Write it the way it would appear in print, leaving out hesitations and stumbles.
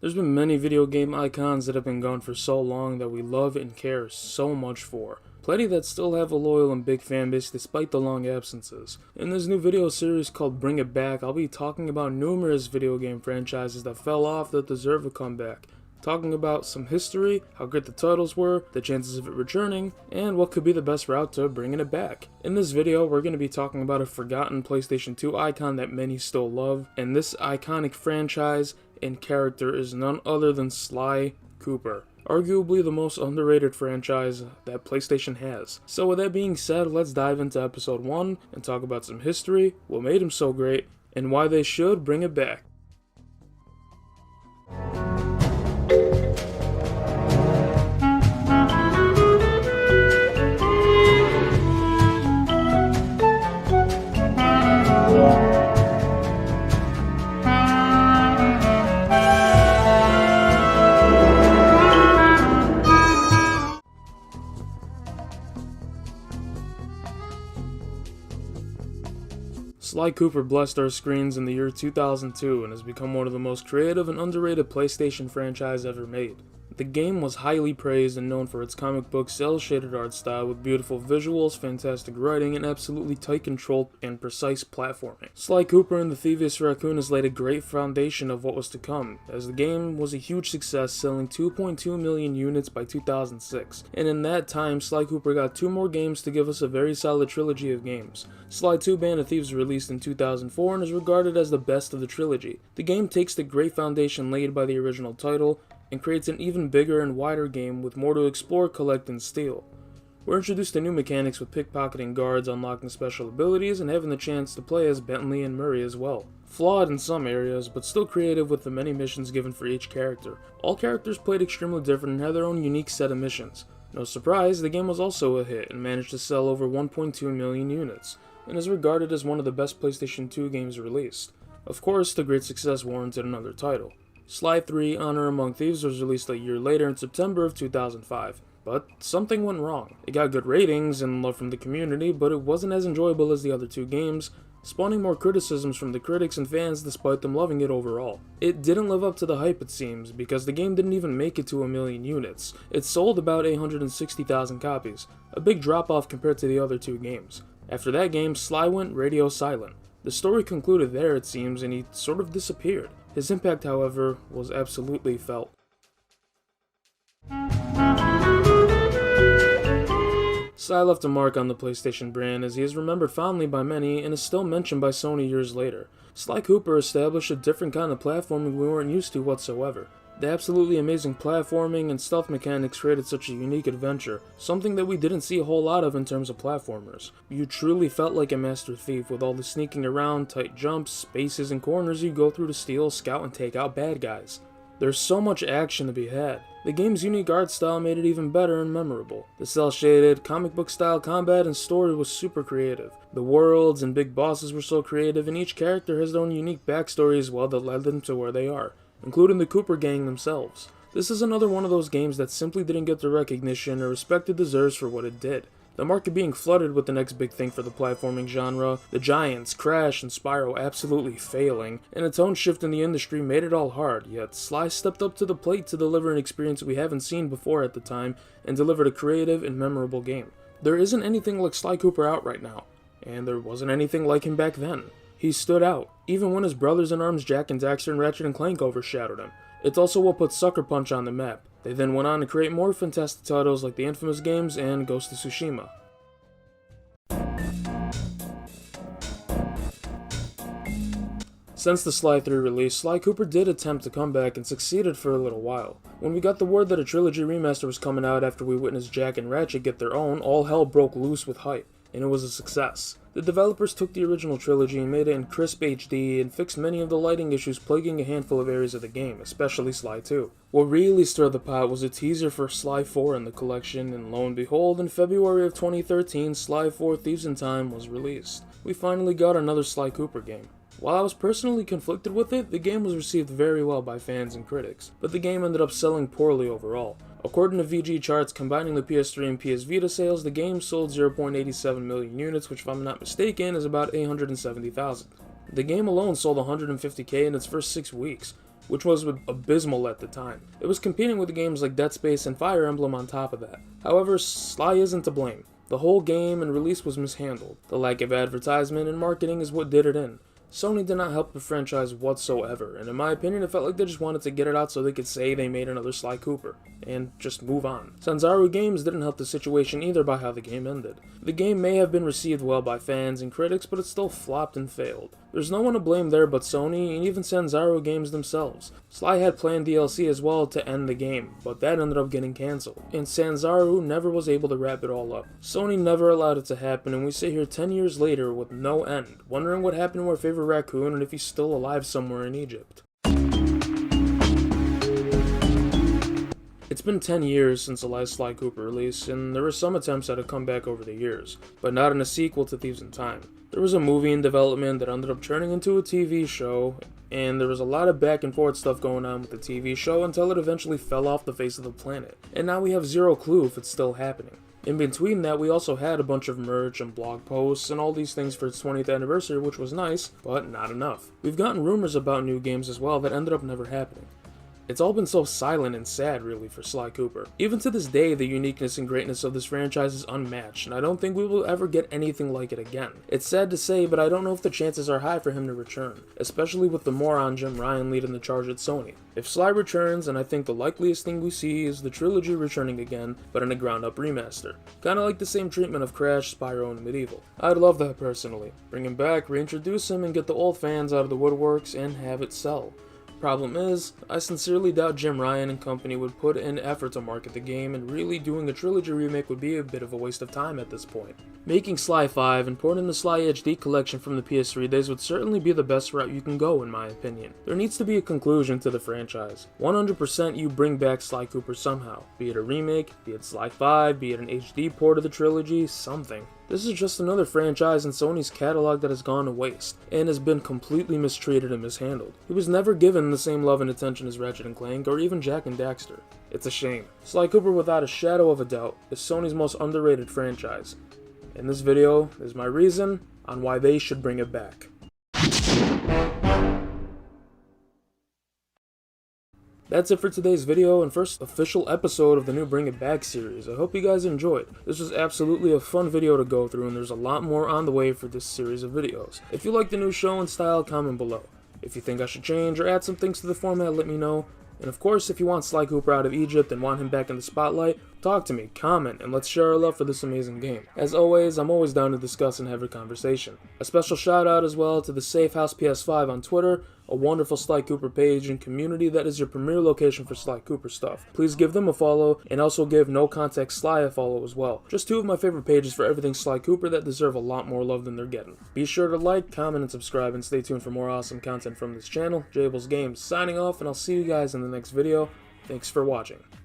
There's been many video game icons that have been gone for so long that we love and care so much for. Plenty that still have a loyal and big fanbase despite the long absences. In this new video series called Bring It Back, I'll be talking about numerous video game franchises that fell off that deserve a comeback. Talking about some history, how good the titles were, the chances of it returning, and what could be the best route to bringing it back. In this video, we're going to be talking about a forgotten PlayStation 2 icon that many still love, and this iconic franchise and character is none other than Sly Cooper. Arguably the most underrated franchise that PlayStation has. So with that being said, let's dive into episode 1 and talk about some history, what made him so great, and why they should bring it back. Sly Cooper blessed our screens in the year 2002 and has become one of the most creative and underrated PlayStation franchise ever made. The game was highly praised and known for its comic book cel-shaded art style with beautiful visuals, fantastic writing, and absolutely tight control and precise platforming. Sly Cooper and the Thievius Raccoon has laid a great foundation of what was to come, as the game was a huge success, selling 2.2 million units by 2006. And in that time, Sly Cooper got 2 more games to give us a very solid trilogy of games. Sly 2 Band of Thieves was released in 2004 and is regarded as the best of the trilogy. The game takes the great foundation laid by the original title, and creates an even bigger and wider game with more to explore, collect, and steal. We're introduced to new mechanics with pickpocketing guards, unlocking special abilities, and having the chance to play as Bentley and Murray as well. Flawed in some areas, but still creative with the many missions given for each character. All characters played extremely different and had their own unique set of missions. No surprise, the game was also a hit and managed to sell over 1.2 million units, and is regarded as one of the best PlayStation 2 games released. Of course, the great success warranted another title. Sly 3 Honor Among Thieves was released a year later in September of 2005, but something went wrong. It got good ratings and love from the community, but it wasn't as enjoyable as the other 2 games, spawning more criticisms from the critics and fans despite them loving it overall. It didn't live up to the hype, it seems, because the game didn't even make it to 1 million units. It sold about 860,000 copies, a big drop off compared to the other 2 games. After that game, Sly went radio silent. The story concluded there, it seems, and he sort of disappeared. His impact, however, was absolutely felt. Sly left a mark on the PlayStation brand, as he is remembered fondly by many and is still mentioned by Sony years later. Sly Cooper established a different kind of platforming we weren't used to whatsoever. The absolutely amazing platforming and stealth mechanics created such a unique adventure, something that we didn't see a whole lot of in terms of platformers. You truly felt like a master thief with all the sneaking around, tight jumps, spaces, and corners you go through to steal, scout, and take out bad guys. There's so much action to be had. The game's unique art style made it even better and memorable. The cel-shaded, comic book style combat and story was super creative. The worlds and big bosses were so creative, and each character has their own unique backstory as well that led them to where they are, including the Cooper gang themselves. This is another one of those games that simply didn't get the recognition or respect it deserves for what it did. The market being flooded with the next big thing for the platforming genre, the Giants, Crash, and Spyro absolutely failing, and a tone shift in the industry made it all hard, yet Sly stepped up to the plate to deliver an experience we haven't seen before at the time, and delivered a creative and memorable game. There isn't anything like Sly Cooper out right now, and there wasn't anything like him back then. He stood out, even when his brothers in arms Jack and Daxter and Ratchet and Clank overshadowed him. It's also what put Sucker Punch on the map. They then went on to create more fantastic titles like the Infamous games and Ghost of Tsushima. Since the Sly 3 release, Sly Cooper did attempt to come back and succeeded for a little while. When we got the word that a trilogy remaster was coming out after we witnessed Jack and Ratchet get their own, all hell broke loose with hype, and it was a success. The developers took the original trilogy and made it in crisp HD and fixed many of the lighting issues plaguing a handful of areas of the game, especially Sly 2. What really stirred the pot was a teaser for Sly 4 in the collection, and lo and behold, in February of 2013, Sly 4 Thieves in Time was released. We finally got another Sly Cooper game. While I was personally conflicted with it, the game was received very well by fans and critics, but the game ended up selling poorly overall. According to VG charts, combining the PS3 and PS Vita sales, the game sold 0.87 million units, which if I'm not mistaken is about 870,000. The game alone sold 150k in its first 6 weeks, which was abysmal at the time. It was competing with games like Dead Space and Fire Emblem on top of that. However, Sly isn't to blame. The whole game and release was mishandled. The lack of advertisement and marketing is what did it in. Sony did not help the franchise whatsoever, and in my opinion it felt like they just wanted to get it out so they could say they made another Sly Cooper, and just move on. Sanzaru Games didn't help the situation either by how the game ended. The game may have been received well by fans and critics, but it still flopped and failed. There's no one to blame there but Sony and even Sanzaru Games themselves. Sly had planned DLC as well to end the game, but that ended up getting cancelled, and Sanzaru never was able to wrap it all up. Sony never allowed it to happen, and we sit here 10 years later with no end, wondering what happened to our favorite raccoon and if he's still alive somewhere in Egypt. It's been 10 years since the last Sly Cooper release, and there were some attempts at a comeback over the years, but not in a sequel to Thieves in Time. There was a movie in development that ended up turning into a TV show, and there was a lot of back and forth stuff going on with the TV show until it eventually fell off the face of the planet, and now we have zero clue if it's still happening. In between that, we also had a bunch of merch and blog posts and all these things for its 20th anniversary, which was nice, but not enough. We've gotten rumors about new games as well that ended up never happening. It's all been so silent and sad, really, for Sly Cooper. Even to this day, the uniqueness and greatness of this franchise is unmatched, and I don't think we will ever get anything like it again. It's sad to say, but I don't know if the chances are high for him to return, especially with the moron Jim Ryan leading the charge at Sony. If Sly returns, and I think the likeliest thing we see is the trilogy returning again, but in a ground-up remaster. Kinda like the same treatment of Crash, Spyro, and Medieval. I'd love that personally. Bring him back, reintroduce him, and get the old fans out of the woodworks and have it sell. Problem is, I sincerely doubt Jim Ryan and company would put in effort to market the game, and really doing a trilogy remake would be a bit of a waste of time at this point. Making Sly 5 and porting the Sly HD collection from the PS3 days would certainly be the best route you can go in my opinion. There needs to be a conclusion to the franchise. 100% you bring back Sly Cooper somehow, be it a remake, be it Sly 5, be it an HD port of the trilogy, something. This is just another franchise in Sony's catalog that has gone to waste, and has been completely mistreated and mishandled. He was never given the same love and attention as Ratchet & Clank, or even Jak and Daxter. It's a shame. Sly Cooper, without a shadow of a doubt, is Sony's most underrated franchise. And this video is my reason on why they should bring it back. That's it for today's video and first official episode of the new Bring It Back series. I hope you guys enjoyed. This was absolutely a fun video to go through, and there's a lot more on the way for this series of videos. If you like the new show and style, comment below. If you think I should change or add some things to the format, let me know. And of course, if you want Sly Cooper out of Egypt and want him back in the spotlight, talk to me, comment, and let's share our love for this amazing game. As always, I'm always down to discuss and have a conversation. A special shout out as well to the Safe House PS5 on Twitter, a wonderful Sly Cooper page and community that is your premier location for Sly Cooper stuff. Please give them a follow, and also give No Context Sly a follow as well. Just two of my favorite pages for everything Sly Cooper that deserve a lot more love than they're getting. Be sure to like, comment, and subscribe, and stay tuned for more awesome content from this channel. Jaybills Games signing off, and I'll see you guys in the next video. Thanks for watching.